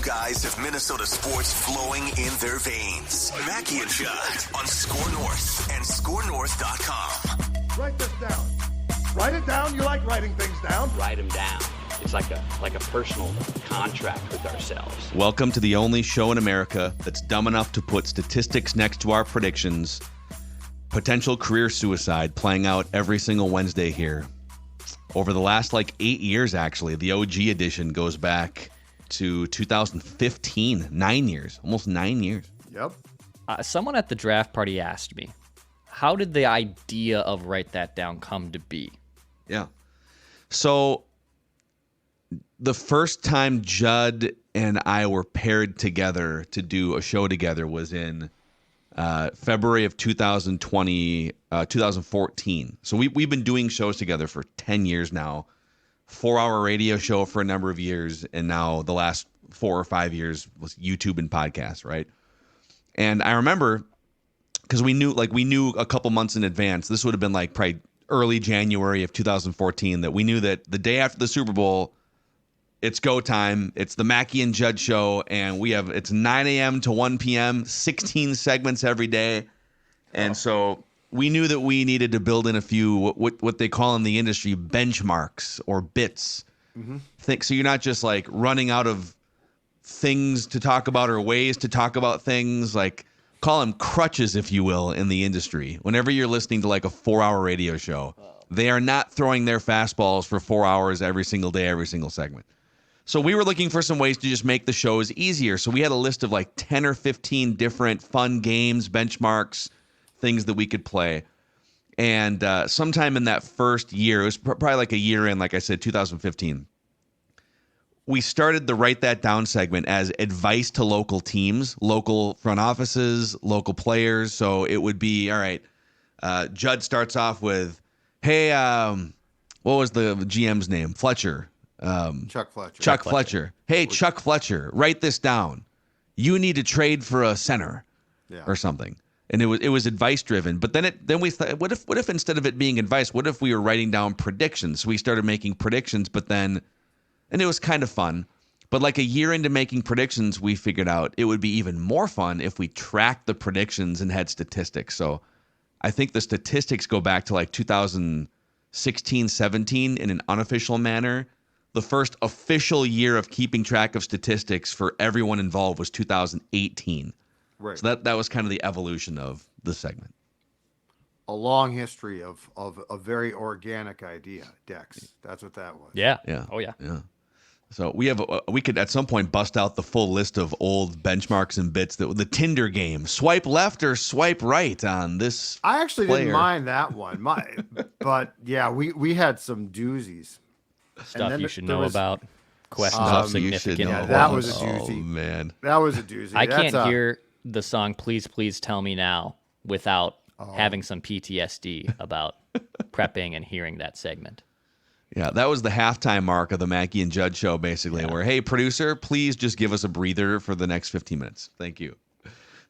guys have Minnesota sports flowing in their veins. Mackey and Judd on Score North and ScoreNorth.com. Write this down. Write it down. You like writing things down. Write them down. It's like a personal contract with ourselves. Welcome to the only show in America that's dumb enough to put statistics next to our predictions. Potential career suicide playing out every single Wednesday here. Over the last 8 years, actually, the OG edition goes back to 2015. 9 years, almost 9 years. Yep. Someone at the draft party asked me, how did the idea of Write That Down come to be? Yeah. So the first time Judd and I were paired together to do a show together was in February of 2014. So we've been doing shows together for 10 years now. 4-hour radio show for a number of years, and now the last 4 or 5 years was YouTube and podcasts, right? And I remember because we knew a couple months in advance. This would have been probably early January of 2014 that we knew that the day after the Super Bowl, it's go time. It's the Mackey and Judd show, and it's 9 a.m. to 1 p.m., 16 segments every day. And so we knew that we needed to build in a few what they call in the industry benchmarks or bits. Mm-hmm. So you're not just running out of things to talk about or ways to talk about things. Call them crutches, if you will, in the industry. Whenever you're listening to a 4-hour radio show, they are not throwing their fastballs for 4 hours every single day, every single segment. So we were looking for some ways to just make the shows easier. So we had a list of 10 or 15 different fun games, benchmarks, things that we could play. And sometime in that first year, it was probably a year in, like I said, 2015, we started the Write That Down segment as advice to local teams, local front offices, local players. So it would be, all right, Judd starts off with, hey, what was the GM's name? Fletcher. Chuck Fletcher. Chuck Fletcher. Hey, Chuck Fletcher, write this down. You need to trade for a center or something. And it was advice driven. But then we thought, what if instead of it being advice, what if we were writing down predictions? So we started making predictions, and it was kind of fun. But a year into making predictions, we figured out it would be even more fun if we tracked the predictions and had statistics. So I think the statistics go back to 2016, 17 in an unofficial manner. The first official year of keeping track of statistics for everyone involved was 2018. Right. So that was kind of the evolution of the segment. A long history of a very organic idea, Dex. That's what that was. Yeah. Yeah. Oh, yeah. Yeah. So we could at some point bust out the full list of old benchmarks and bits the Tinder game. Swipe left or swipe right on this. I actually player. didn't mind that one. But yeah, we had some doozies. Stuff you should know about. Questions of significance. Yeah, that was a doozy. Oh, man. That was a doozy. I can't hear the song Please, Please Tell Me Now without having some PTSD about prepping and hearing that segment. Yeah, that was the halftime mark of the Mackey and Judd show, basically, where, hey, producer, please just give us a breather for the next 15 minutes. Thank you.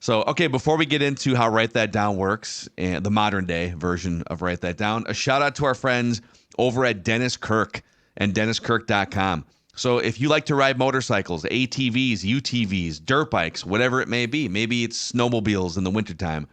So, okay, before we get into how Write That Down works and the modern day version of Write That Down, a shout out to our friends over at Dennis Kirk and DennisKirk.com. So if you like to ride motorcycles, ATVs, UTVs, dirt bikes, whatever it may be, maybe it's snowmobiles in the wintertime,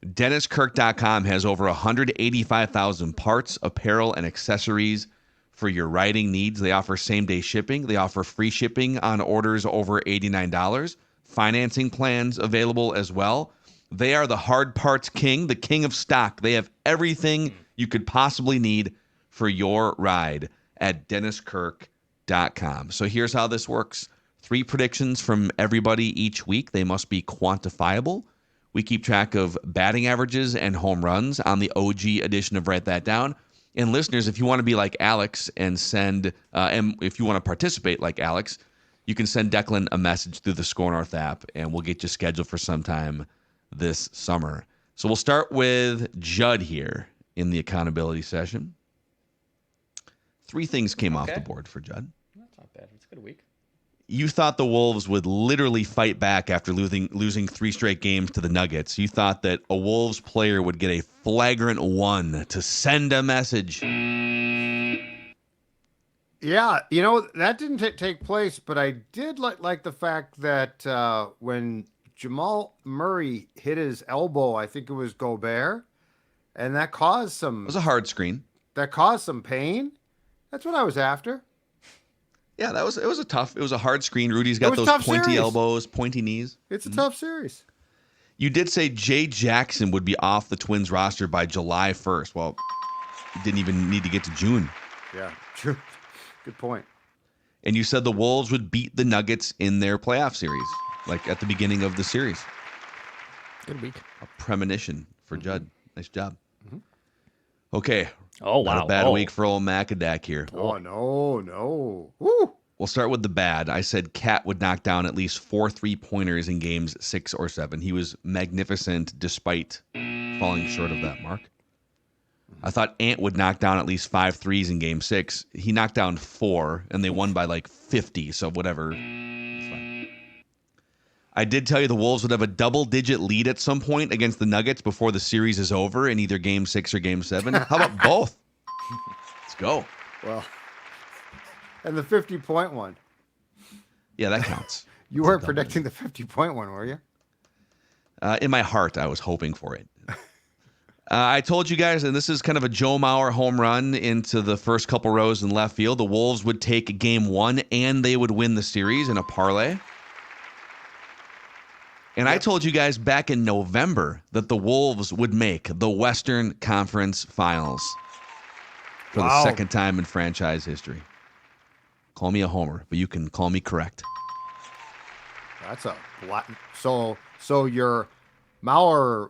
DennisKirk.com has over 185,000 parts, apparel, and accessories for your riding needs. They offer same-day shipping. They offer free shipping on orders over $89. Financing plans available as well. They are the hard parts king, the king of stock. They have everything you could possibly need for your ride at DennisKirk.com. So here's how this works. 3 predictions from everybody each week. They must be quantifiable. We keep track of batting averages and home runs on the OG edition of Write That Down. And listeners, if you want to be like Alex and send, and if you want to participate like Alex, you can send Declan a message through the Score North app, and we'll get you scheduled for sometime this summer. So we'll start with Judd here in the accountability session. 3 things came off the board for Judd. That's not bad. It's a good week. You thought the Wolves would literally fight back after losing 3 straight games to the Nuggets. You thought that a Wolves player would get a flagrant 1 to send a message. Yeah, that didn't take place, but I did like the fact that when Jamal Murray hit his elbow, I think it was Gobert, and It was a hard screen. that caused some pain. That's what I was after. Yeah, it was a hard screen. Rudy's It got was a those tough pointy series. elbows, pointy knees. It's a tough series. You did say Jay Jackson would be off the Twins roster by July 1st. Well, he didn't even need to get to June. Yeah, true. Good point. And you said the Wolves would beat the Nuggets in their playoff series, like at the beginning of the series. Good week. A premonition for Judd. Nice job. Okay. Oh, Not wow. a bad Oh. week for old Macadac here. Oh, no. Woo! We'll start with the bad. I said Cat would knock down at least 4 3-pointers in games 6 or 7. He was magnificent despite falling short of that mark. I thought Ant would knock down at least 5 threes in game 6. He knocked down 4, and they won by like 50, so whatever. It's fine. I did tell you the Wolves would have a double-digit lead at some point against the Nuggets before the series is over in either game 6 or game 7. How about both? Let's go. Well, and the 50-point one. Yeah, that counts. You weren't predicting the 50-point one, were you? In my heart, I was hoping for it. I told you guys, and this is kind of a Joe Mauer home run into the first couple rows in left field. The Wolves would take game 1 and they would win the series in a parlay. And I told you guys back in November that the Wolves would make the Western Conference Finals for the second time in franchise history. Call me a homer, but you can call me correct. That's a lot. So your Mauer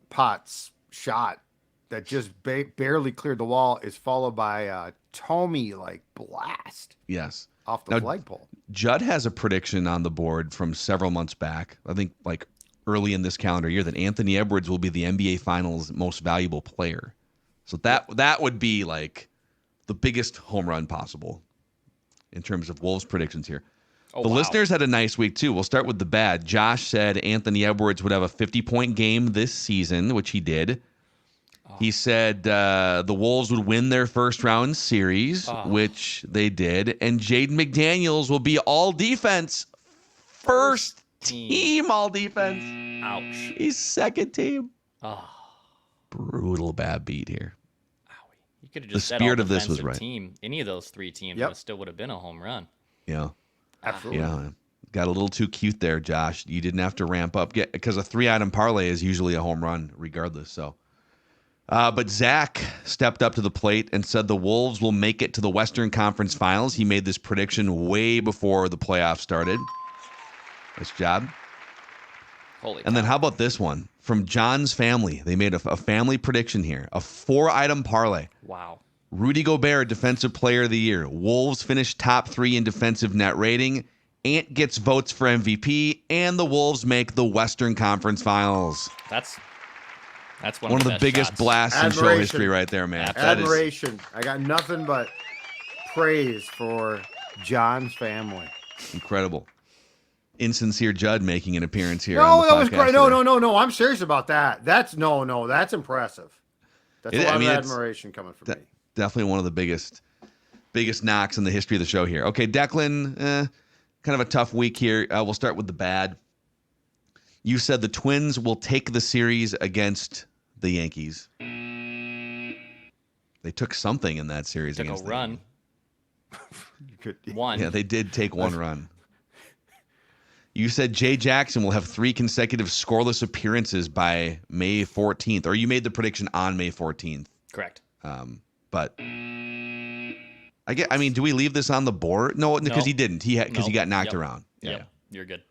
Potts shot that just barely cleared the wall is followed by a Tommy blast Yes. off the flagpole. Judd has a prediction on the board from several months back, I think like early in this calendar year, that Anthony Edwards will be the NBA Finals most valuable player. So that would be like the biggest home run possible in terms of Wolves predictions here. Oh, the wow. listeners had a nice week too. We'll start with the bad. Josh said Anthony Edwards would have a 50-point game this season, which he did. He said the Wolves would win their first round series, which they did. And Jaden McDaniels will be all defense. First team all defense. Ouch. He's second team. Oh, Brutal bad beat here. you could have just The said spirit all of this was defensive right. team. Any of those 3 teams, Yep. and it still would have been a home run. Yeah. Absolutely. Yeah. Got a little too cute there, Josh. You didn't have to ramp up because a 3-item parlay is usually a home run regardless. So, but Zach stepped up to the plate and said the Wolves will make it to the Western Conference Finals. He made this prediction way before the playoffs started. Nice job. Holy And then how about this one from John's family? They made a family prediction here, a 4-item parlay. wow. Rudy Gobert, Defensive Player of the Year. Wolves finish top 3 in defensive net rating. Ant gets votes for MVP, and the Wolves make the Western Conference Finals. That's One of the best biggest shots. blasts in show Admiration. history right there, man. That is Admiration. I got nothing but praise for John's family. incredible. Insincere Judd making an appearance here. No, on the that was podcast great. No, today. no. I'm serious about that. That's impressive. That's It- a lot I mean, of it's- admiration coming from me. Definitely one of the biggest knocks in the history of the show here. Okay, Declan, kind of a tough week here. We'll start with the bad. You said the Twins will take the series against the Yankees. They took something in that series Took a against the run. Yankees. One. Yeah, they did take one run. You said Jay Jackson will have 3 consecutive scoreless appearances by May 14th, or you made the prediction on May 14th. Correct. But I mean, do we leave this on the board? No, because No. he didn't. He No. got knocked Yep. around. Yep. You're good.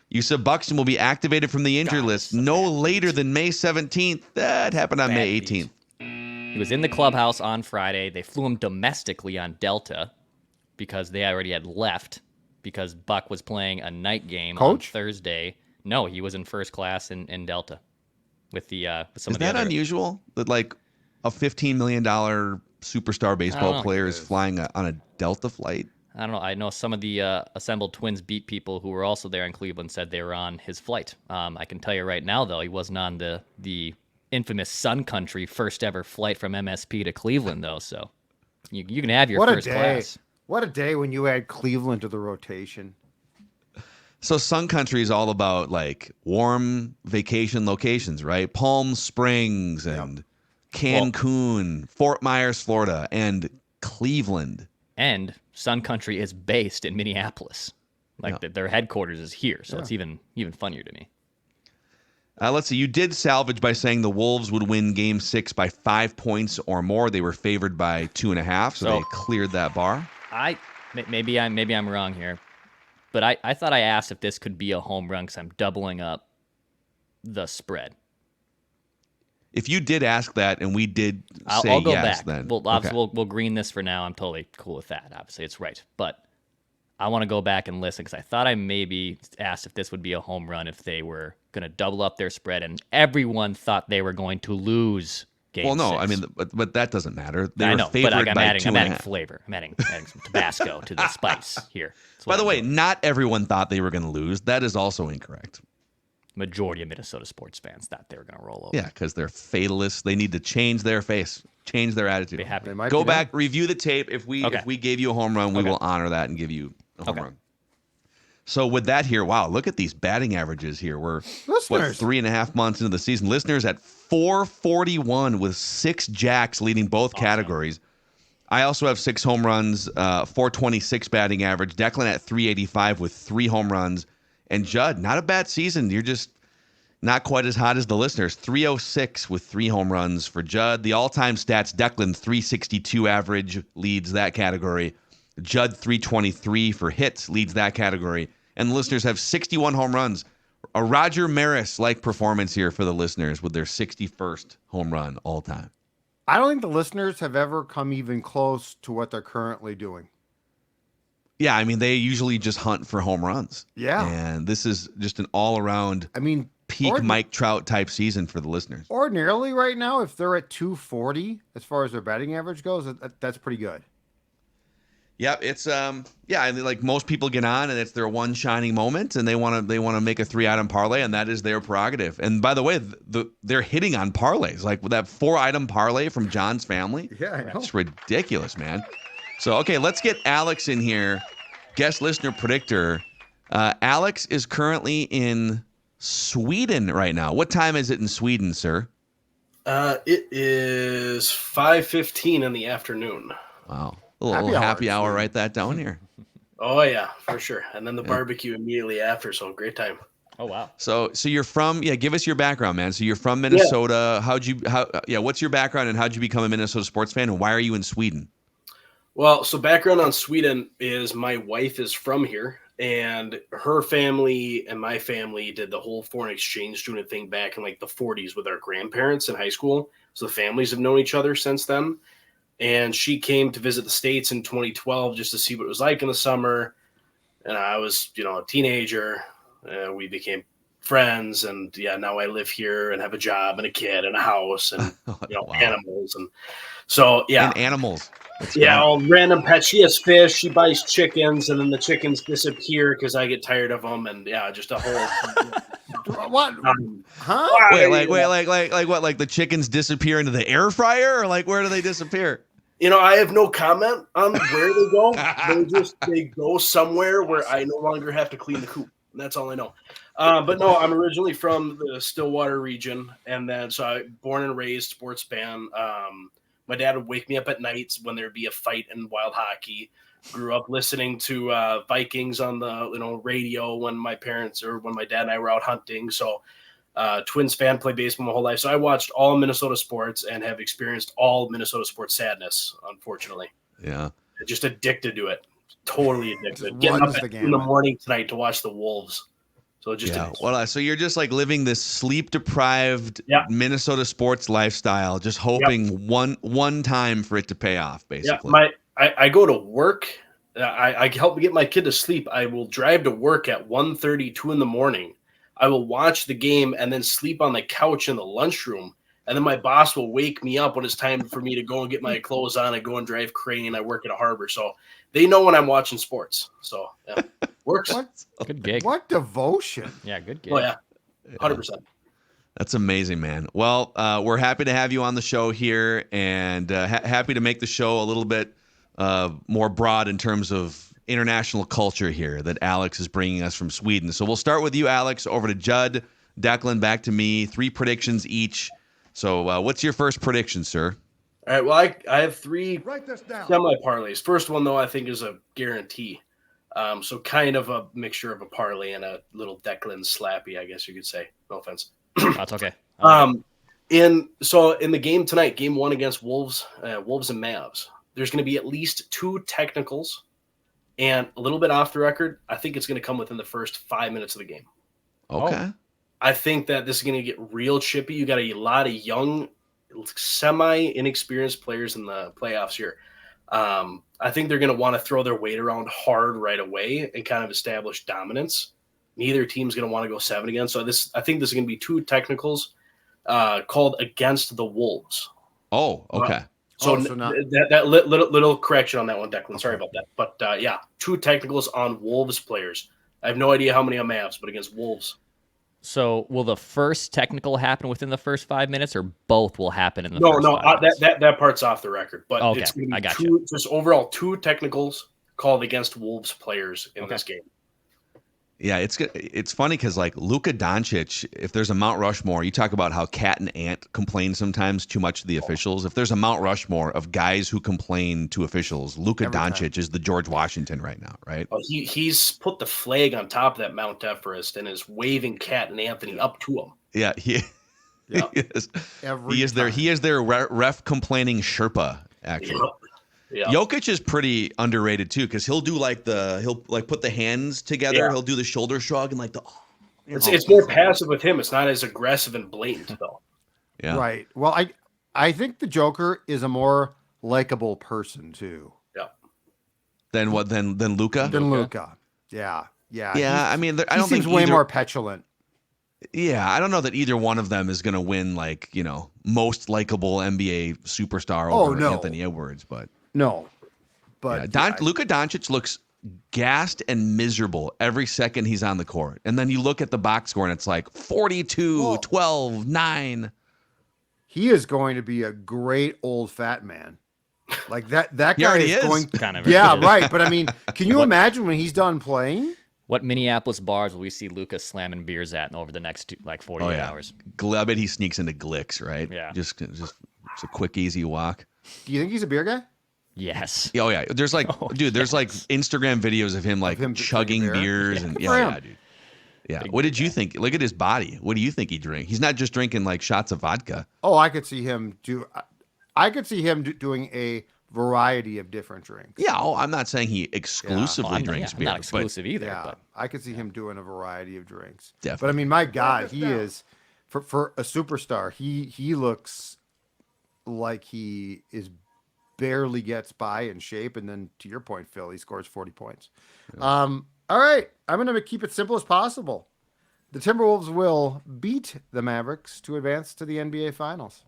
You said Buxton will be activated from the injury God, list this is a no bad later than May 17th. That happened on Bad May beat. 18th. He was in the clubhouse on Friday. They flew him domestically on Delta because they already had left because Buck was playing a night game Coach? on Thursday. No, he was in first class in Delta with the with some Is of the that other. unusual that like a $15 million superstar baseball know. player is flying on a Delta flight? I don't know. I know some of the assembled Twins beat people who were also there in Cleveland said they were on his flight. I can tell you right now, though, he wasn't on the infamous Sun Country first ever flight from MSP to Cleveland, though. So You can have your What a first day. class. What a day when you add Cleveland to the rotation. So Sun Country is all about like warm vacation locations, right? Palm Springs and Cancun, Fort Myers, Florida, and Cleveland. And Sun Country is based in Minneapolis. Like their headquarters is here, so it's even funnier to me. Let's see. You did salvage by saying the Wolves would win Game 6 by 5 points or more. They were favored by 2.5, so they cleared that bar. Maybe I'm wrong here, but I thought I asked if this could be a home run because I'm doubling up the spread. If you did ask that and we did say I'll go yes, back. then We'll green this for now. I'm totally cool with that. Obviously, it's right, but I want to go back and listen because I thought I maybe asked if this would be a home run if they were going to double up their spread, and everyone thought they were going to lose Game 6. I mean, but that doesn't matter. They I were know, favored but I'm by adding 2.5. flavor. I'm adding some Tabasco to the spice here. By the way, not everyone thought they were going to lose. That is also incorrect. Majority of Minnesota sports fans thought they were going to roll over. Yeah, because they're fatalists. They need to change their face, change their attitude. They Go back, review the tape. If we gave you a home run, we will honor that and give you a home run. So with that here, wow, look at these batting averages here. We're 3.5 months into the season. Listeners at 441 with 6 jacks leading both categories. I also have 6 home runs, 426 batting average. Declan at 385 with 3 home runs. And Judd, not a bad season. You're just not quite as hot as the listeners. 306 with 3 home runs for Judd. The all-time stats, Declan 362 average leads that category. Judd 323 for hits leads that category. And the listeners have 61 home runs. A Roger Maris-like performance here for the listeners with their 61st home run all time. I don't think the listeners have ever come even close to what they're currently doing. Yeah, I mean, they usually just hunt for home runs. Yeah. And this is just an all-around peak Mike Trout type season for the listeners. Ordinarily right now, if they're at 240 as far as their batting average goes, that's pretty good. Yeah, it's I mean, like most people get on and it's their one shining moment and they want to make a 3-item parlay, and that is their prerogative. And by the way, they're hitting on parlays, like with that 4-item parlay from John's family. Yeah, I know. It's ridiculous, man. So, okay, let's get Alex in here, guest listener predictor. Alex is currently in Sweden right now. What time is it in Sweden, sir? It is 5:15 in the afternoon. Wow. A little happy hour, write that down here. Oh, yeah, for sure. And then the barbecue immediately after, so great time. Oh, wow. So you're from, give us your background, man. So you're from Minnesota. What's your background and how'd you become a Minnesota sports fan, and why are you in Sweden? Well, so background on Sweden is my wife is from here, and her family and my family did the whole foreign exchange student thing back in like the 40s with our grandparents in high school. So the families have known each other since then. And she came to visit the States in 2012 just to see what it was like in the summer. And I was, a teenager. We became friends. And now I live here and have a job and a kid and a house and, Wow. animals. And so, And animals. All random pets. She has fish. She buys chickens. And then the chickens disappear because I get tired of them. And just a whole. What? Huh? Wait, like what? Like the chickens disappear into the air fryer, or like where do they disappear? I have no comment on where they go. They go somewhere where I no longer have to clean the coop. That's all I know. But no, I'm originally from the Stillwater region, and then so I born and raised sports fan. My dad would wake me up at nights when there'd be a fight in wild hockey. Grew up listening to Vikings on the radio when my dad and I were out hunting. So Twins fan, played baseball my whole life. So I watched all Minnesota sports and have experienced all Minnesota sports sadness, unfortunately. Yeah. Just addicted to it. Totally addicted. Getting up in the morning tonight to watch the Wolves. So so you're just like living this sleep deprived Minnesota sports lifestyle, just hoping one time for it to pay off, basically. Yeah, I go to work. I help get my kid to sleep. I will drive to work at 1:30, 2 in the morning. I will watch the game and then sleep on the couch in the lunchroom. And then my boss will wake me up when it's time for me to go and get my clothes on and go and drive crane. I work at a harbor. So they know when I'm watching sports. So, works. Good gig. What devotion. Yeah, good gig. Oh, yeah. 100%. That's amazing, man. Well, we're happy to have you on the show here, and happy to make the show a little bit more broad in terms of international culture here that Alex is bringing us from Sweden. So we'll start with you, Alex, over to Judd, Declan, back to me. 3 predictions each. So what's your first prediction, sir? All right. Well, I have 3 semi-parlays. First one, though, I think is a guarantee. So kind of a mixture of a parlay and a little Declan slappy, I guess you could say. No offense. That's okay. In the game tonight, game 1 against Wolves and Mavs, there's going to be at least 2 technicals, and a little bit off the record, I think it's going to come within the first 5 minutes of the game. Okay. I think that this is going to get real chippy. You got a lot of young, semi-inexperienced players in the playoffs here. I think they're going to want to throw their weight around hard right away and kind of establish dominance. Neither team's going to want to go 7 again. So I think this is going to be 2 technicals called against the Wolves. Oh, okay. That little correction on that one, Declan. Sorry about that. But, 2 technicals on Wolves players. I have no idea how many on Mavs, but against Wolves. So will the first technical happen within the first 5 minutes, or both will happen in the first 5 minutes? That part's off the record. But okay, it's going to be I got just overall 2 technicals called against Wolves players in this game. Yeah, it's funny because like Luka Doncic, if there's a Mount Rushmore, you talk about how Cat and Ant complain sometimes too much to the officials. If there's a Mount Rushmore of guys who complain to officials, Luka Doncic is the George Washington right now, right? Oh, he's put the flag on top of that Mount Everest and is waving Cat and Anthony up to him. Yeah, he is their ref complaining Sherpa actually. Yep. Yeah. Jokic is pretty underrated too because he'll put the hands together. Yeah. He'll do the shoulder shrug and like the. It's more passive with him. It's not as aggressive and blatant though. Yeah. Right. Well, I think the Joker is a more likable person too. Yeah. Than what? Than Luka? Than Luka. Yeah. Yeah. Yeah. I mean, I don't seems think way more petulant. Yeah, I don't know that either one of them is going to win most likable NBA superstar over Anthony Edwards, but. No, but Luka Doncic looks gassed and miserable every second he's on the court. And then you look at the box score and it's like 42, 12, 9. He is going to be a great old fat man. Like that guy is going kind of. Yeah, right. But I mean, can you imagine when he's done playing? What Minneapolis bars will we see Luka slamming beers at over the next 48 hours? I bet he sneaks into Glicks, right? Yeah. Just it's a quick, easy walk. Do you think he's a beer guy? Yes. Oh yeah. There's there's Instagram videos of him chugging beers and dude. Yeah. What did you think? Look at his body. What do you think he drank? He's not just drinking shots of vodka. Oh, I could see him doing a variety of different drinks. Yeah. Oh, I'm not saying he exclusively drinks beer. Not exclusive either. Yeah. But I could see him doing a variety of drinks. Definitely. But I mean, my God, he is for a superstar. He looks like he is barely gets by in shape, and then to your point, Phil, he scores 40 points. Yeah. All right, I'm going to keep it simple as possible. The Timberwolves will beat the Mavericks to advance to the NBA Finals.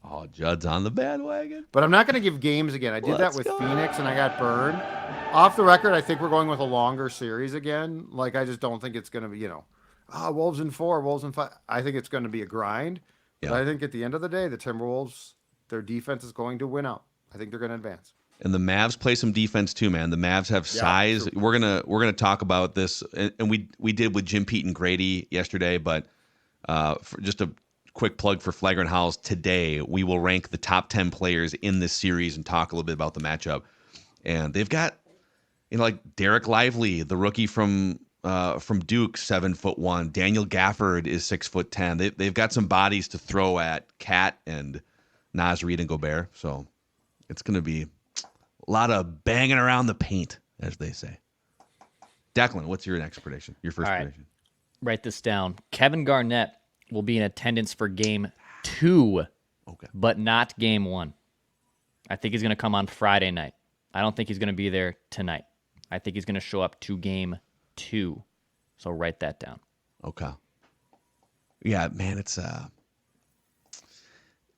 Oh, Judd's on the bandwagon. But I'm not going to give games again. I did that with Phoenix, and I got burned. Off the record, I think we're going with a longer series again. I just don't think it's going to be, Wolves in 4, Wolves in 5. I think it's going to be a grind. Yeah. But I think at the end of the day, the Timberwolves, their defense is going to win out. I think they're going to advance. And the Mavs play some defense too, man. The Mavs have size. True. We're gonna talk about this, and we did with Jim Pete and Grady yesterday. But for just a quick plug for Flagrant Howls, today we will rank the top 10 players in this series and talk a little bit about the matchup. And they've got, Derek Lively, the rookie from Duke, 7'1". Daniel Gafford is 6'10". They've got some bodies to throw at Cat and Naz Reid and Gobert. So. It's going to be a lot of banging around the paint, as they say. Declan, what's your next prediction? Your first prediction? Write this down. Kevin Garnett will be in attendance for Game 2, but not Game 1. I think he's going to come on Friday night. I don't think he's going to be there tonight. I think he's going to show up to Game 2. So write that down. Okay. Yeah, man, it's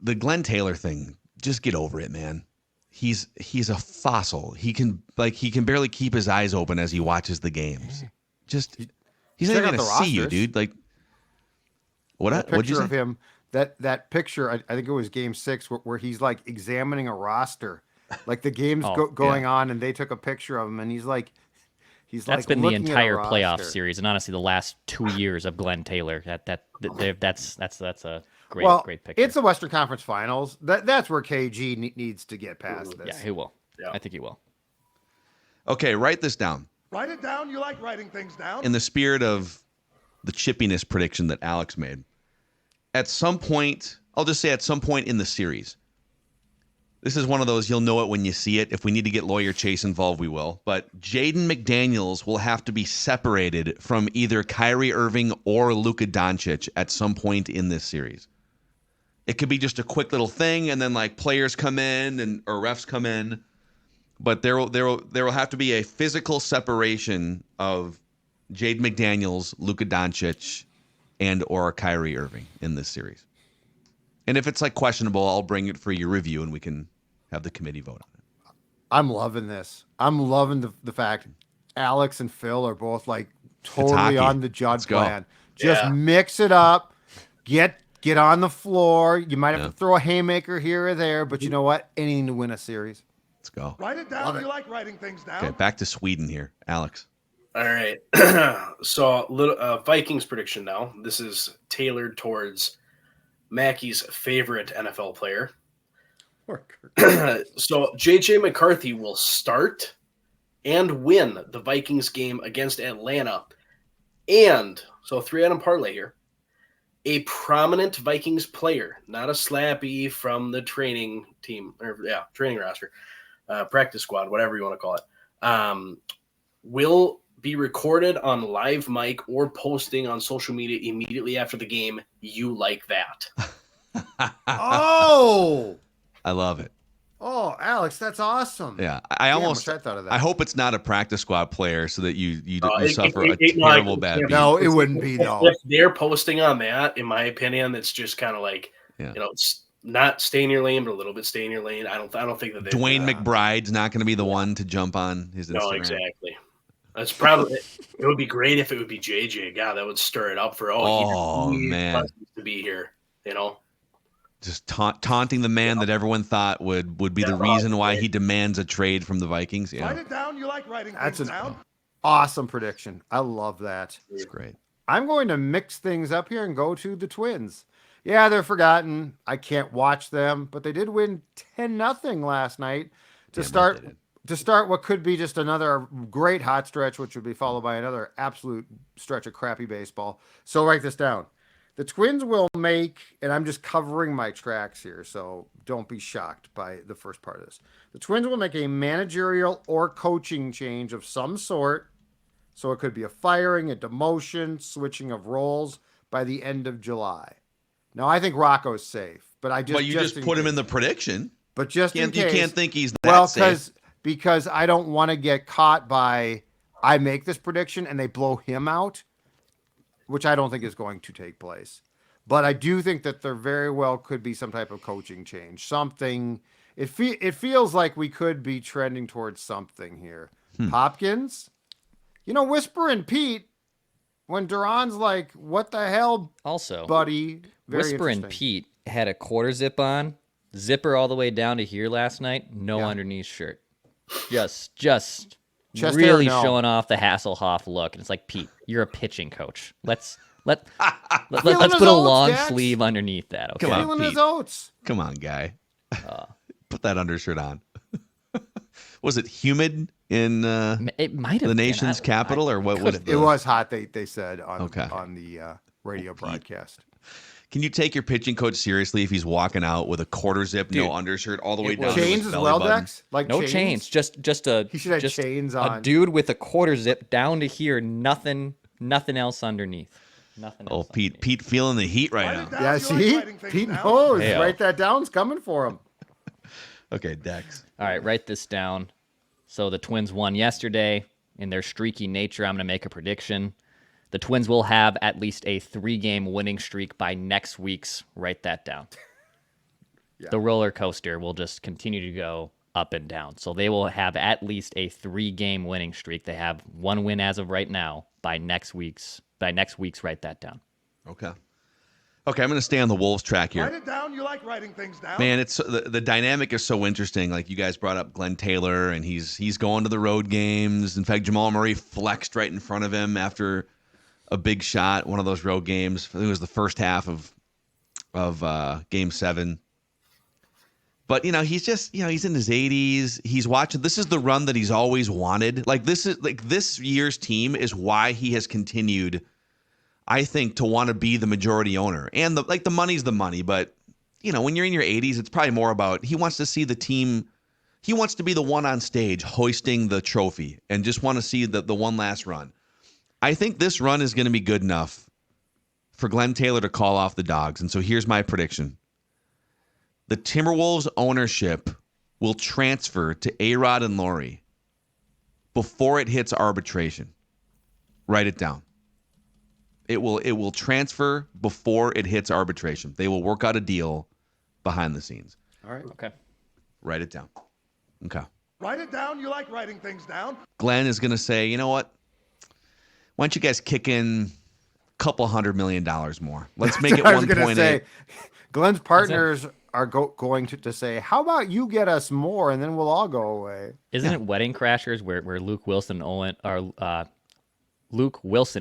the Glenn Taylor thing. Just get over it, man. He's a fossil. He can barely keep his eyes open as he watches the games. He's not even gonna see you, dude. What'd you say? Of him, that picture, I think it was Game 6, where he's examining a roster, Like the game's going on, and they took a picture of him, and he's that's been the looking at a entire playoff roster. series, and honestly, the last 2 years of Glenn Taylor. That's a great great picture. It's the Western Conference Finals. That's where KG needs to get past this. Yeah, he will. Yeah. I think he will. Okay, write this down. Write it down. You like writing things down. In the spirit of the chippiness prediction that Alex made, at some point, I'll just say at some point in the series, this is one of those, you'll know it when you see it. If we need to get Lawyer Chase involved, we will. But Jaden McDaniels will have to be separated from either Kyrie Irving or Luka Doncic at some point in this series. It could be just a quick little thing, and then like players come in or refs come in. But there will have to be a physical separation of Jaden McDaniels, Luka Doncic, and or Kyrie Irving in this series. And if it's like questionable, I'll bring it for your review and we can have the committee vote on it. I'm loving this. I'm loving the fact Alex and Phil are both like totally on the Judd plan. Just mix it up. Get on the floor. You might have to throw a haymaker here or there, but you know what? Anything to win a series. Let's go. Write it down. You like writing things down. Okay, back to Sweden here. Alex. All right. So Vikings prediction now. This is tailored towards Mackey's favorite NFL player. So J.J. McCarthy will start and win the Vikings game against Atlanta. And so 3-item parlay here. A prominent Vikings player, not a slappy from the training team, training roster, practice squad, whatever you want to call it, will be recorded on live mic or posting on social media immediately after the game. You like that? Oh, I love it. Oh, Alex, that's awesome. Yeah, I thought of that. I hope it's not a practice squad player so that you suffer a terrible bad beat. No, it wouldn't be though. If they're posting on that, in my opinion, it's just kind of like it's not stay in your lane, but a little bit stay in your lane. I don't think that Dwayne McBride's not going to be the one to jump on his Instagram. No, exactly. That's probably it. Would be great if it would be JJ. God, that would stir it up for he man to be here. Just taunting the man that everyone thought would be the reason why he demands a trade from the Vikings. Yeah. Write it down. You like writing things down. Awesome prediction. I love that. It's great. I'm going to mix things up here and go to the Twins. Yeah, they're forgotten. I can't watch them, but they did win 10-0 last night to start what could be just another great hot stretch, which would be followed by another absolute stretch of crappy baseball. So write this down. The Twins will make, and I'm just covering my tracks here, so don't be shocked by the first part of this. The Twins will make a managerial or coaching change of some sort. So it could be a firing, a demotion, switching of roles by the end of July. Now, I think Rocco's safe, but you just put him in the prediction. But just in case, you can't think he's that safe. Because I don't want to get caught by I make this prediction and they blow him out, which I don't think is going to take place. But I do think that there very well could be some type of coaching change. Something. It feels like we could be trending towards something here. Hopkins, Whisper and Pete, when Duran's like, what the hell, also, buddy? Whisper and Pete had a quarter zipper all the way down to here last night. No underneath shirt. Just Chest really hair, no. showing off the Hasselhoff look. And it's like, Pete, you're a pitching coach. Let's put a long sleeve underneath that. Okay. Come on, Pete. His oats. Come on, guy. Put that undershirt on. Was it humid in it might have the nation's capital, or what was it? It was hot. They said on the radio broadcast. Can you take your pitching coach seriously if he's walking out with a quarter zip, no undershirt, all the way down? Chains to his as well, belly button? Dex? Like no chains. Just a he should have chains on. A dude with a quarter zip down to here, nothing else underneath. Nothing else. Pete feeling the heat right now. Yeah, see? Pete knows. Hey, write that down. It's coming for him. Okay, Dex. All right, write this down. So the Twins won yesterday. In their streaky nature, I'm going to make a prediction. The Twins will have at least a 3-game winning streak by next week's. Write that down. Yeah. The roller coaster will just continue to go up and down. So they will have at least a 3-game winning streak. They have 1 win as of right now. By next week's, write that down. Okay. Okay, I'm going to stay on the Wolves track here. Write it down. You like writing things down. Man, it's the dynamic is so interesting. Like you guys brought up Glenn Taylor, and he's going to the road games. In fact, Jamal Murray flexed right in front of him after a big shot, one of those road games. I think it was the first half of Game 7. But he's just he's in his 80s. He's watching. This is the run that he's always wanted. Like this year's team is why he has continued, I think, to want to be the majority owner. And the money's the money, but when you're in your 80s, it's probably more about he wants to see the team. He wants to be the one on stage hoisting the trophy and just want to see the one last run. I think this run is going to be good enough for Glenn Taylor to call off the Dogs. And so here's my prediction. The Timberwolves ownership will transfer to A-Rod and Laurie before it hits arbitration. Write it down. It will transfer before it hits arbitration. They will work out a deal behind the scenes. All right. Okay. Write it down. Okay. Write it down. You like writing things down. Glenn is going to say, you know what? Why don't you guys kick in a couple $100 million more? Let's make it 1.8. Glenn's partners are going to say, how about you get us more and then we'll all go away? Isn't it Wedding Crashers where Luke Wilson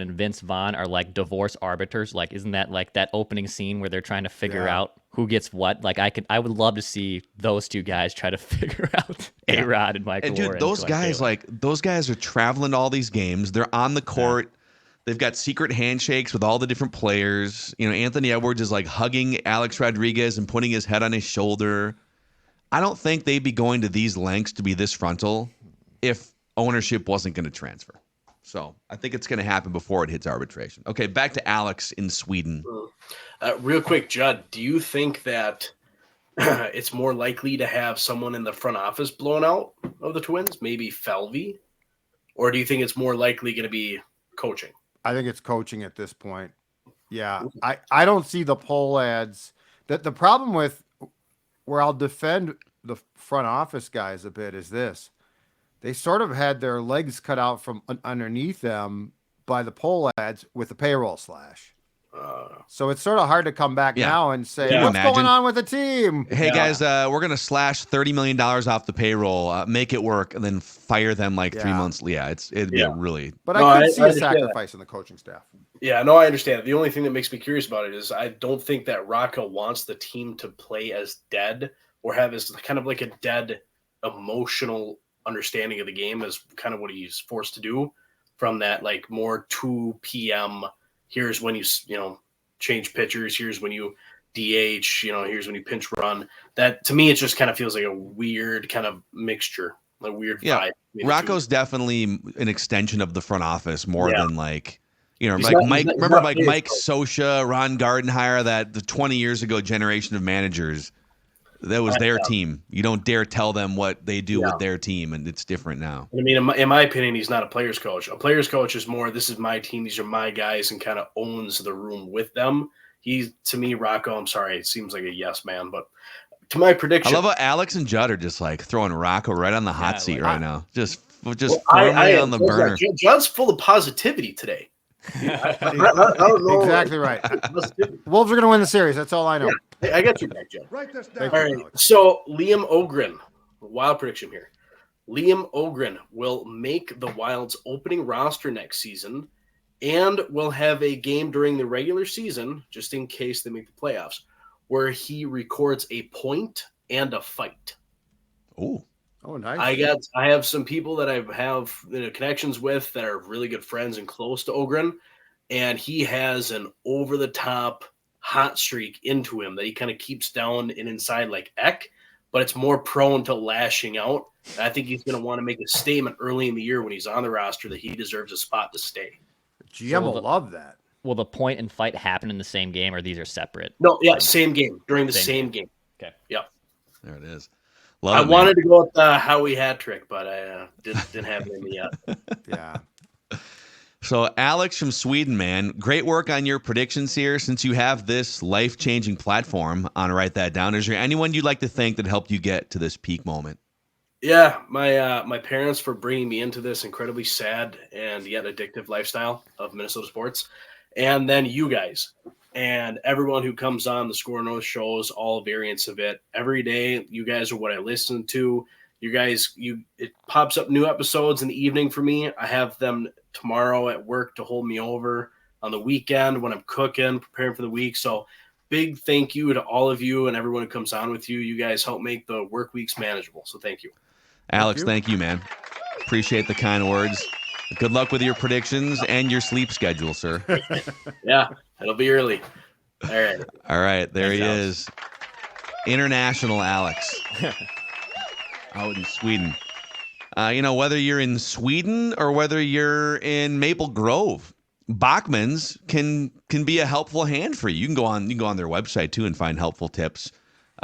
and Vince Vaughn are like divorce arbiters? Like, isn't that like that opening scene where they're trying to figure out who gets what? Like, I would love to see those two guys try to figure out A-Rod and Michael. And dude, those guys those guys are traveling to all these games. They're on the court. Yeah. They've got secret handshakes with all the different players. Anthony Edwards is like hugging Alex Rodriguez and putting his head on his shoulder. I don't think they'd be going to these lengths to be this frontal if ownership wasn't going to transfer. So I think it's going to happen before it hits arbitration. Okay, back to Alex in Sweden. Real quick, Judd, do you think that it's more likely to have someone in the front office blown out of the Twins, maybe Felvey? Or do you think it's more likely going to be coaching? I think it's coaching at this point. Yeah, I don't see the poll ads. The problem with where I'll defend the front office guys a bit is this. They sort of had their legs cut out from underneath them by the poll ads with the payroll slash. So it's sort of hard to come back now and say, what's going on with the team? Hey, guys, we're going to slash $30 million off the payroll, make it work, and then fire them like 3 months. Yeah, it'd be really. But I could see a sacrifice in the coaching staff. Yeah, no, I understand. The only thing that makes me curious about it is I don't think that Rocco wants the team to play as dead or have as kind of like a dead emotional understanding of the game as kind of what he's forced to do from that like more 2 p.m. Here's when you change pitchers. Here's when you DH. Here's when you pinch run. That to me, it just kind of feels like a weird kind of mixture, a weird vibe. Rocco's definitely an extension of the front office more than like Mike Scioscia, Ron Gardenhire, that the 20 years ago generation of managers. That was their team. You don't dare tell them what they do with their team, and it's different now. I mean, in my opinion, he's not a player's coach. A player's coach is more, this is my team, these are my guys, and kind of owns the room with them. To me, Rocco, I'm sorry, it seems like a yes man, but to my prediction. I love how Alex and Judd are just like throwing Rocco right on the hot seat right now. Just firmly on the burner. Judd's full of positivity today. I don't know. Exactly right. Wolves are going to win the series. That's all I know. Yeah, I got you back, Judd. Write this down. All right. So Liam Ogren, wild prediction here. Liam Ogren will make the Wild's opening roster next season and will have a game during the regular season, just in case they make the playoffs, where he records a point and a fight. Oh, nice. I have some people that I have connections with that are really good friends and close to Ogren, and he has an over-the-top hot streak into him that he kind of keeps down and inside like Eck, but it's more prone to lashing out. And I think he's going to want to make a statement early in the year when he's on the roster that he deserves a spot to stay. GM will love that. Will the point and fight happen in the same game, or these are separate? No, same game during the same game. Okay. Yeah. There it is. I wanted to go with the Howie hat trick, but I didn't have it in me yet. Yeah. So Alex from Sweden, man, great work on your predictions here. Since you have this life-changing platform, on Write That Down, is there anyone you'd like to thank that helped you get to this peak moment? Yeah, my parents for bringing me into this incredibly sad and yet addictive lifestyle of Minnesota sports, and then you guys. and everyone who comes on the Score North shows, all variants of it. Every day, you guys are what I listen to. You guys, it pops up new episodes in the evening for me. I have them tomorrow at work to hold me over on the weekend when I'm cooking, preparing for the week. So big thank you to all of you and everyone who comes on with you. You guys help make the work weeks manageable. So thank you. Alex, thank you, man. Appreciate the kind words. Good luck with your predictions and your sleep schedule, sir. Yeah, it'll be early. All right. All right, there Thanks, he Alex. is. International Alex. Out in Sweden. Whether you're in Sweden or whether you're in Maple Grove, Bachman's can be a helpful hand for you. You can go on their website too and find helpful tips.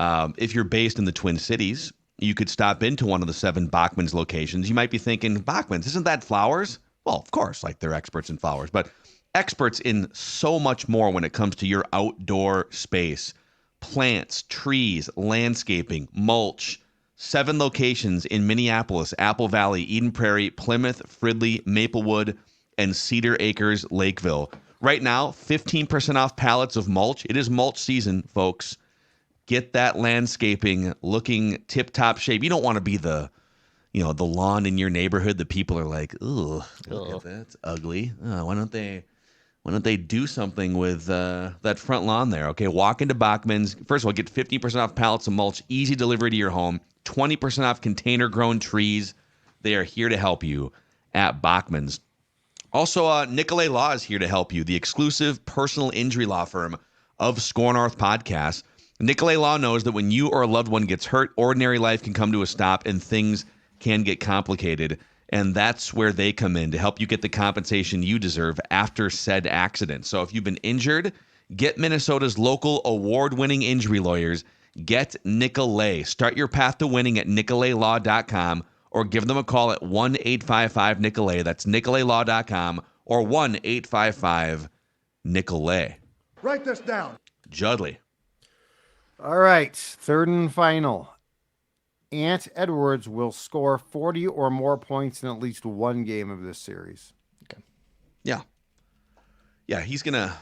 If you're based in the Twin Cities, you could stop into one of the 7 Bachman's locations. You might be thinking, Bachman's, isn't that flowers? Well, of course, like they're experts in flowers, but experts in so much more when it comes to your outdoor space. Plants, trees, landscaping, mulch. 7 locations in Minneapolis, Apple Valley, Eden Prairie, Plymouth, Fridley, Maplewood, and Cedar Acres, Lakeville. Right now, 15% off pallets of mulch. It is mulch season, folks. Get that landscaping looking tip-top shape. You don't want to be the lawn in your neighborhood that people are like, ooh, look at that, it's ugly. Why don't they do something with that front lawn there? Okay, walk into Bachman's. First of all, get 15% off pallets of mulch, easy delivery to your home, 20% off container-grown trees. They are here to help you at Bachman's. Also, Nicolay Law is here to help you, the exclusive personal injury law firm of Score North Podcast. Nicolay Law knows that when you or a loved one gets hurt, ordinary life can come to a stop and things can get complicated. And that's where they come in to help you get the compensation you deserve after said accident. So if you've been injured, get Minnesota's local award-winning injury lawyers. Get Nicolay. Start your path to winning at nicolaylaw.com or give them a call at 1-855-NICOLAY. That's nicolaylaw.com or 1-855-NICOLAY. Write this down. Judley. All right, third and final. Ant Edwards will score 40 or more points in at least one game of this series. Okay. Yeah, he's gonna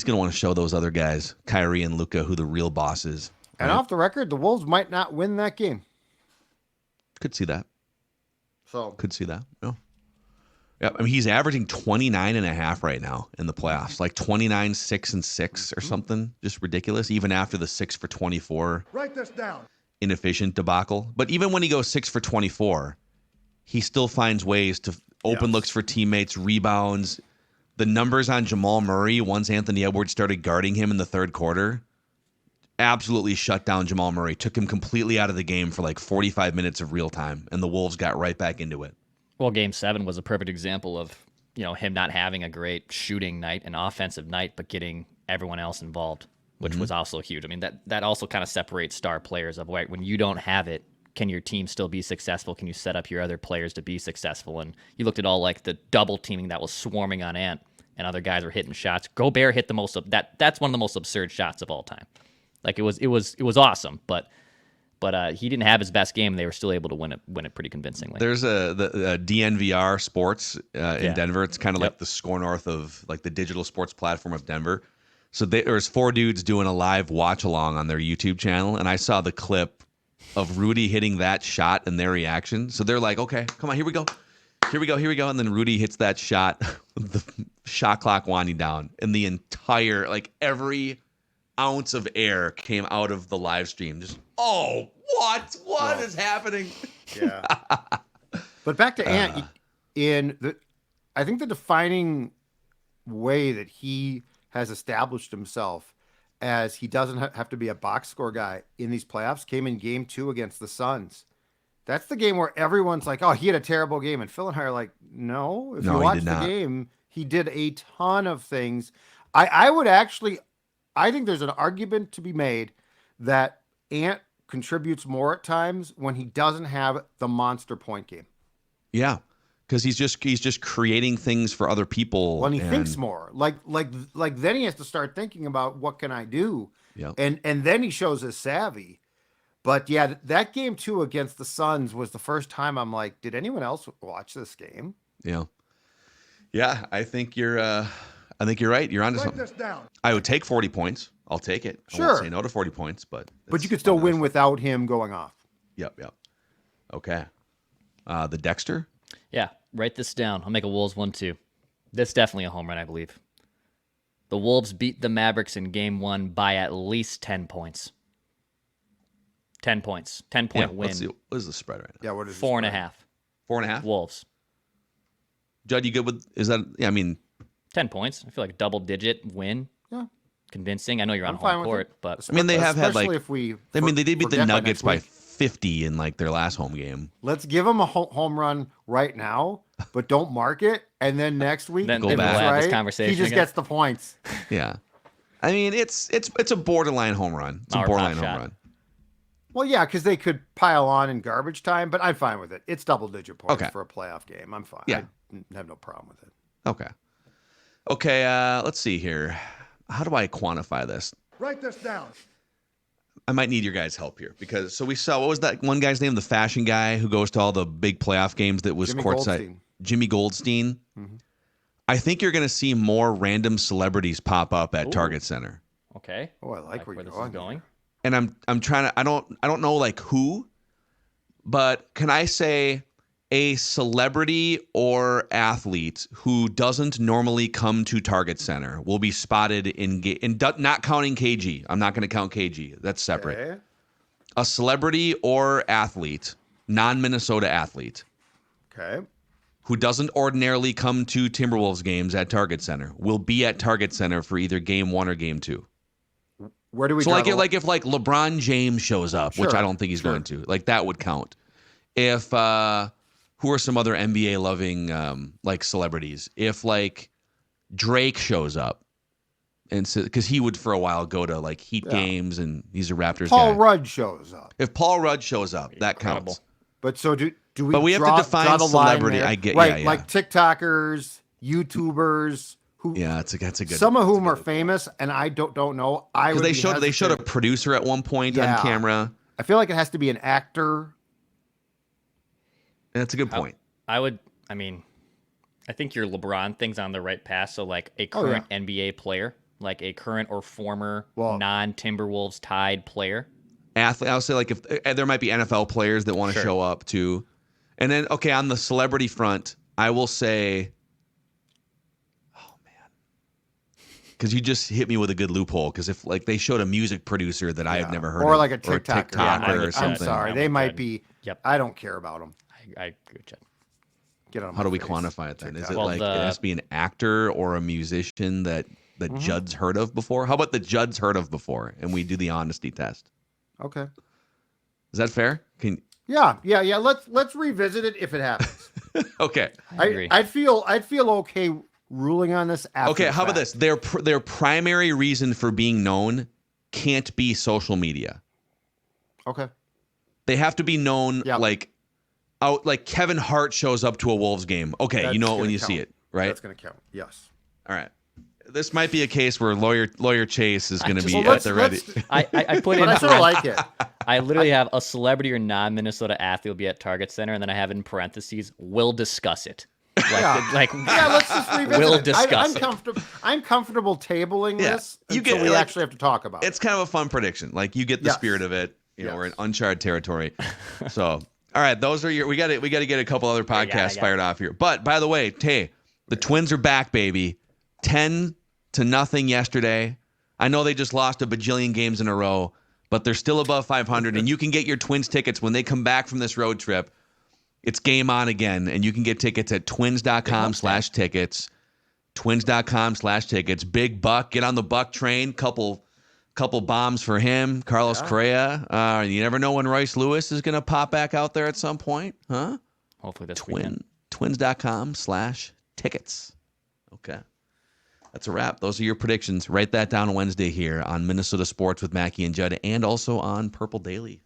want to show those other guys, Kyrie and Luka, who the real boss is. And right? off the record, the Wolves might not win that game. Could see that. So Could see that. No. Yeah, I mean, he's averaging 29.5 right now in the playoffs, like 29, 6 and 6 or something. Just ridiculous, even after the 6 for 24 Write this down. inefficient debacle. But even when he goes 6 for 24, he still finds ways to open looks for teammates, rebounds. The numbers on Jamal Murray, once Anthony Edwards started guarding him in the third quarter, absolutely shut down Jamal Murray, took him completely out of the game for like 45 minutes of real time, and the Wolves got right back into it. Well, Game 7 was a perfect example of him not having a great shooting night, an offensive night, but getting everyone else involved, which was also huge. I mean, that also kind of separates star players of, right, when you don't have it, can your team still be successful? Can you set up your other players to be successful? And you looked at all like the double teaming that was swarming on Ant, and other guys were hitting shots. Gobert hit the most of that's one of the most absurd shots of all time. Like it was awesome, but he didn't have his best game, and they were still able to win it pretty convincingly. There's the DNVR Sports in Denver. It's kind of like the Score North of like the digital sports platform of Denver. So there's 4 dudes doing a live watch along on their YouTube channel, and I saw the clip of Rudy hitting that shot and their reaction. So they're like, okay, come on, here we go. And then Rudy hits that shot with the shot clock winding down, and the entire, like every ounce of air came out of the live stream. Just, what is happening? Yeah. But back to Ant, I think the defining way that he has established himself as he doesn't have to be a box score guy in these playoffs came in Game 2 against the Suns. That's the game where everyone's like, oh, he had a terrible game. And Phil and I are like, no, if you watch the game, he did a ton of things. I think there's an argument to be made that Ant contributes more at times when he doesn't have the monster point game. Yeah, because he's just creating things for other people. When he thinks more, like then he has to start thinking about what can I do, and then he shows his savvy. But yeah, that Game 2 against the Suns was the first time I'm like, did anyone else watch this game? Yeah. I think you're I think you're right. You're onto Write something. this down. I would take 40 points. I'll take it. I Sure. won't say no to 40 points, but But you could still win without him going off. Yep. Okay. The Dexter. Yeah, write this down. I'll make a Wolves 1-2. This definitely a home run, I believe. The Wolves beat the Mavericks in Game 1 by at least 10 points. 10 points. 10-point win. Let's see. What is the spread right now? Yeah, what is 4.5. 4.5. Wolves. Judd, you good with? Is that? Yeah, I mean, 10 points. I feel like a double-digit win. Yeah. Convincing. I know you're on I'm fine home with court, it. but I mean, they have had like. Especially if we. I mean, they did beat the forget by Nuggets next by week. 50 in like their last home game. Let's give him a home run right now, but don't mark it. And then next week, Then Go if back. it's We'll have this right, conversation he just again. gets the points. Yeah. I mean, it's a borderline home run. It's a Our borderline pop home shot. run. Well, yeah, because they could pile on in garbage time, but I'm fine with it. It's double-digit points Okay. for a playoff game. I'm fine. Yeah. I have no problem with it. Okay. Let's see here. How do I quantify this? Write this down. I might need your guys' help here because we saw, what was that one guy's name? The fashion guy who goes to all the big playoff games that was Jimmy courtside. Goldstein. Jimmy Goldstein. Mhm. I think you're going to see more random celebrities pop up at Target Center. okay. Oh, I like where this you're is going. And I'm trying to, I don't know like who, but can I say a celebrity or athlete who doesn't normally come to Target Center will be spotted not counting KG. I'm not going to count KG. That's separate. Okay. A celebrity or athlete, non-Minnesota athlete, Okay. who doesn't ordinarily come to Timberwolves games at Target Center will be at Target Center for either game 1 or game 2. Where do we So draw like the- if LeBron James shows up, which Sure, I don't think he's sure. going to, like that would count. If who are some other NBA loving like celebrities? If like Drake shows up, and so because he would for a while go to like Heat Yeah. games and he's a Raptors Paul guy. Rudd shows up. If Paul Rudd shows up, that Incredible. counts. But so do we But we have to draw define the line celebrity. there? I get- right, yeah, yeah. like TikTokers, YouTubers, who Yeah, that's a good. some of whom that's are a good- famous, and I don't know. I Because would they showed a producer at one point Yeah. on camera. I feel like it has to be an actor. That's a good point. I think your LeBron thing's on the right path. So like a Oh, yeah. current NBA player, like a current or former Well- non-Timberwolves tied player. Athlete, I'll say like if there might be NFL players that want to Sure. show up too, and then okay on the celebrity front, I will say, oh man, because you just hit me with a good loophole. Because if like they showed a music producer that I have Yeah. never heard or of, like a TikToker. Yeah, I or would- something. I'm sorry, I they would might Judd. be. Yep. I don't care about them. I agree with Judd. Get on. How my do we face. quantify it then? Is it Well, like it has to be an actor or a musician that Mm-hmm. Judd's heard of before? How about the Judd's heard of before, and we do the honesty test? Okay. Is that fair? Yeah. Let's revisit it if it happens. Okay. I agree. I'd feel okay ruling on this after. Okay, the how about fact. this? Their primary reason for being known can't be social media. Okay. They have to be known Yep. like Kevin Hart shows up to a Wolves game. Okay, That's you know it when gonna you see count. it, right? That's gonna count. Yes. All right. This might be a case where lawyer Chase is going to be Well, at the ready. I put in. But I sort of like it. I literally have a celebrity or non-Minnesota athlete will be at Target Center, and then I have in parentheses, "We'll discuss it." Like, Yeah, let's just revisit We'll it. discuss it. I'm comfortable tabling Yeah, this you until get, we like, actually have to talk about It's kind of a fun prediction. Like you get the Yes. spirit of it. You know, Yes. we're in uncharted territory. So, all right, those are we got to get a couple other podcasts yeah. fired off here. But by the way, Tay, the Twins are back, baby. 10-0 yesterday. I know they just lost a bajillion games in a row, but they're still above 500, and you can get your Twins tickets when they come back from this road trip. It's game on again, and you can get tickets at twins.com/tickets. Twins.com/tickets. Big Buck, get on the Buck train. Couple bombs for him. Carlos Correa. You never know when Royce Lewis is going to pop back out there at some point, huh? hopefully this weekend. Twins.com/tickets. Okay. That's a wrap. Those are your predictions. Write that down Wednesday here on Minnesota Sports with Mackey and Judd, and also on Purple Daily.